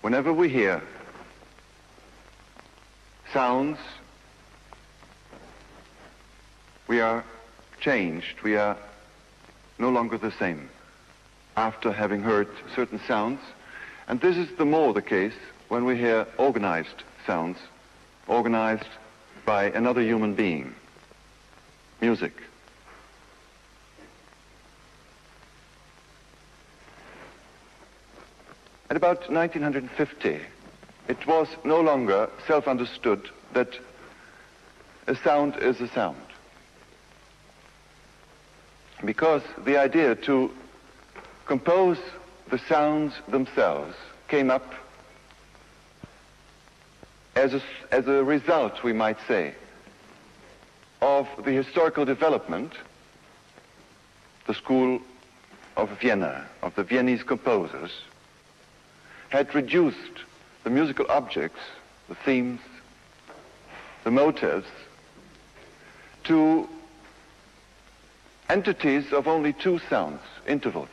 Whenever we hear sounds, we are changed. We are no longer the same after having heard certain sounds. And this is the more the case when we hear organized sounds, organized by another human being, music. At about 1950, it was no longer self-understood that a sound is a sound, because the idea to compose the sounds themselves came up as a result, we might say, of the historical development, the school of Vienna, of the Viennese composers, had reduced the musical objects, the themes, the motives, to entities of only two sounds, intervals.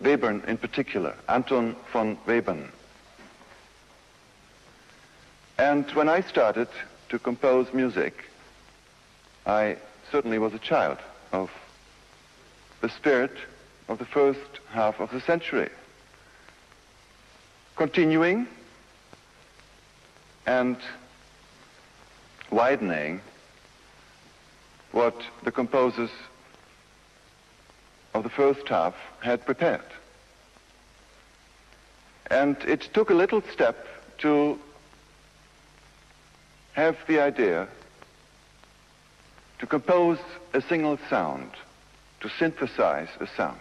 Webern in particular, Anton von Webern. And when I started to compose music, I certainly was a child of the spirit of the first half of the century, continuing and widening what the composers of the first half had prepared. And it took a little step to have the idea to compose a single sound, to synthesize a sound.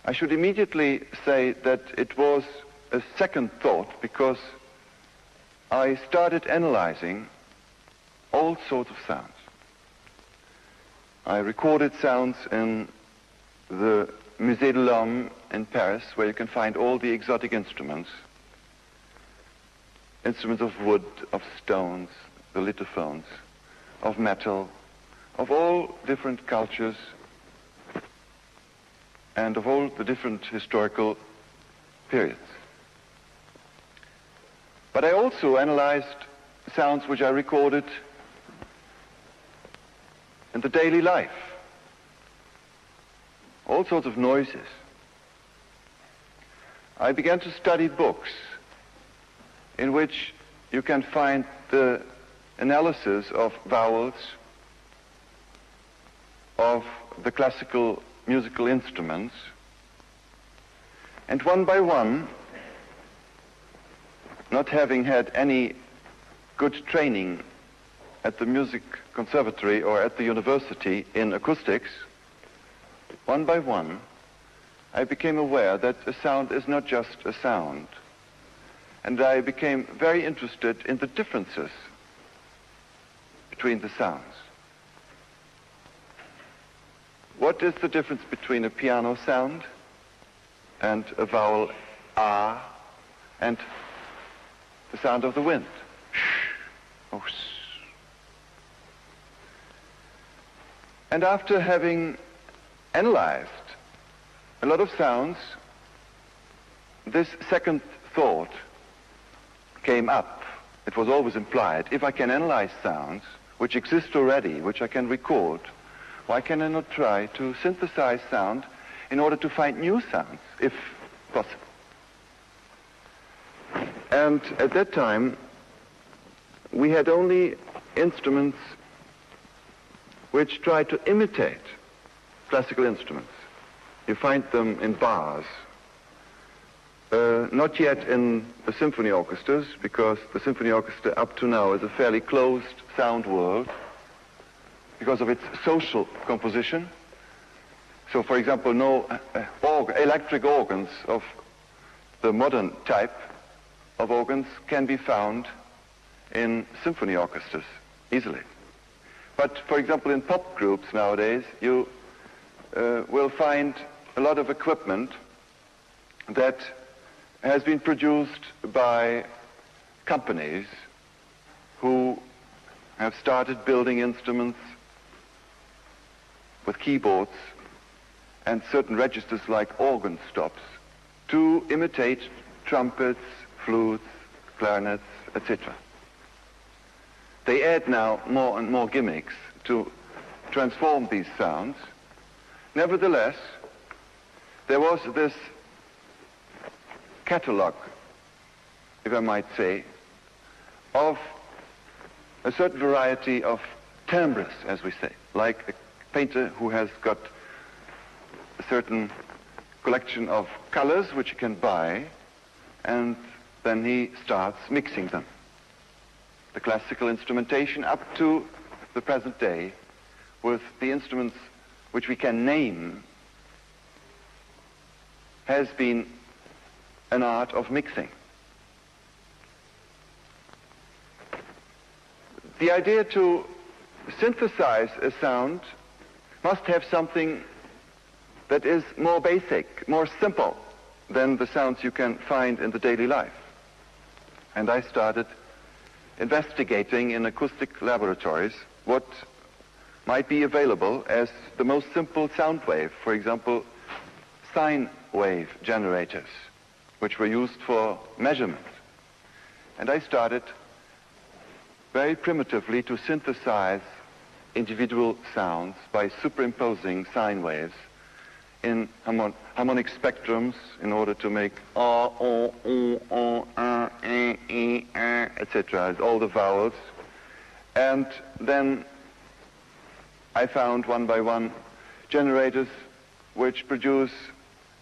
I should immediately say that it was a second thought, because I started analyzing all sorts of sounds. I recorded sounds in the Musée de l'Homme in Paris, where you can find all the exotic instruments of wood, of stones, the lithophones, of metal, of all different cultures, and of all the different historical periods. But I also analyzed sounds which I recorded in the daily life, all sorts of noises. I began to study books in which you can find the analysis of vowels, of the classical musical instruments, and one by one, not having had any good training at the music conservatory or at the university in acoustics, one by one, I became aware that a sound is not just a sound. And I became very interested in the differences between the sounds. What is the difference between a piano sound and a vowel A and the sound of the wind? Oh, and after having analyzed a lot of sounds, this second thought came up. It was always implied, if I can analyze sounds which exist already, which I can record, why can I not try to synthesize sound in order to find new sounds, if possible? And at that time, we had only instruments which tried to imitate classical instruments. You find them in bars, not yet in the symphony orchestras, because the symphony orchestra up to now is a fairly closed sound world because of its social composition. So, for example, no electric organs of the modern type of organs can be found in symphony orchestras easily. But, for example, in pop groups nowadays, you will find a lot of equipment that has been produced by companies who have started building instruments with keyboards and certain registers like organ stops to imitate trumpets, flutes, clarinets, etc. They add now more and more gimmicks to transform these sounds. Nevertheless, there was this catalog, if I might say, of a certain variety of timbres, as we say, like a painter who has got a certain collection of colors which he can buy, and then he starts mixing them. The classical instrumentation up to the present day, with the instruments which we can name, has been an art of mixing. The idea to synthesize a sound must have something that is more basic, more simple than the sounds you can find in the daily life. And I started investigating in acoustic laboratories what might be available as the most simple sound wave, for example, sine wave generators, which were used for measurement. And I started very primitively to synthesize individual sounds by superimposing sine waves in harmonic spectrums in order to make etc., all the vowels. And then I found one by one generators which produce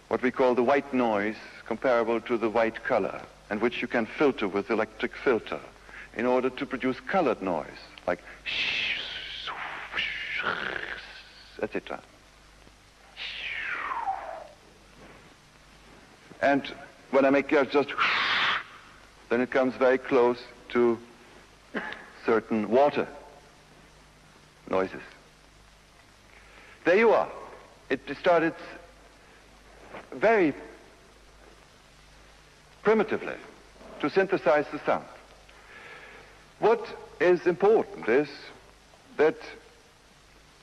what we call the white noise, comparable to the white color, and which you can filter with electric filter in order to produce colored noise, like etc. And when I make just, then it comes very close to certain water noises. There you are. It started very primitively to synthesize the sound. What is important is that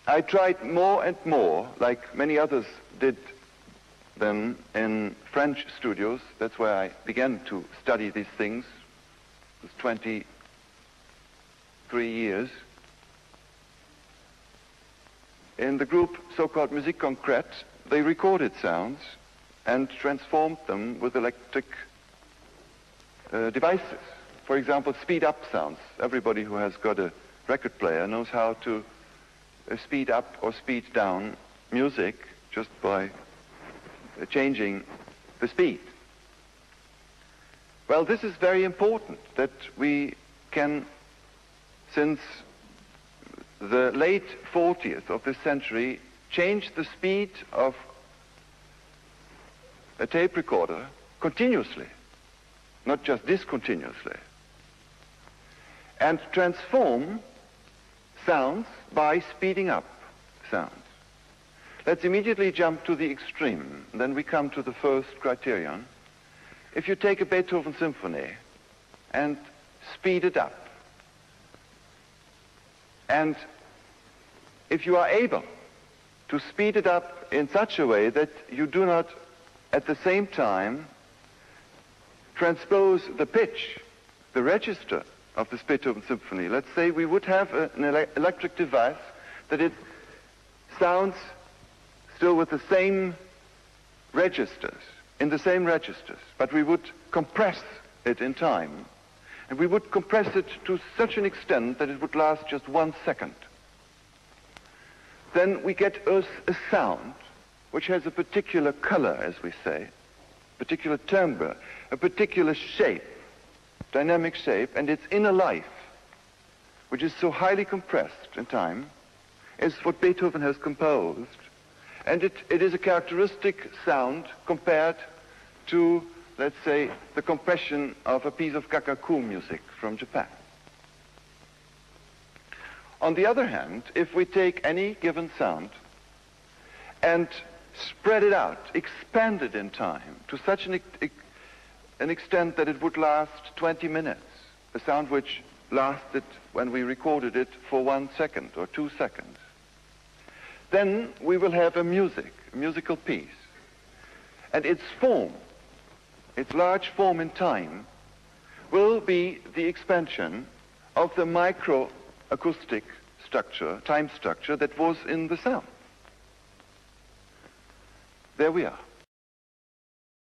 I tried more and more, like many others did then in French studios. That's where I began to study these things. It was 23 years. In the group so-called Musique Concrète, they recorded sounds and transformed them with electric devices. For example, speed-up sounds. Everybody who has got a record player knows how to speed up or speed down music just by changing the speed. Well, this is very important, that we can, since the late 40th of this century, change the speed of a tape recorder continuously, not just discontinuously, and transform sounds by speeding up sounds. Let's immediately jump to the extreme. Then we come to the first criterion. If you take a Beethoven symphony and speed it up, and if you are able to speed it up in such a way that you do not at the same time transpose the pitch, the register of this Beethoven symphony. Let's say we would have an electric device that it sounds still with the same registers, in the same registers, but we would compress it in time. And we would compress it to such an extent that it would last just 1 second. Then we get a sound which has a particular color, as we say, particular timbre, a particular shape, dynamic shape, and its inner life, which is so highly compressed in time, is what Beethoven has composed. And it is a characteristic sound compared to, let's say, the compression of a piece of kakaku music from Japan. On the other hand, if we take any given sound and spread it out, expand it in time to such an extent that it would last 20 minutes, a sound which lasted, when we recorded it, for 1 second or 2 seconds, then we will have a musical piece. And its form its large form in time, will be the expansion of the microacoustic structure, time structure, that was in the sound. There we are.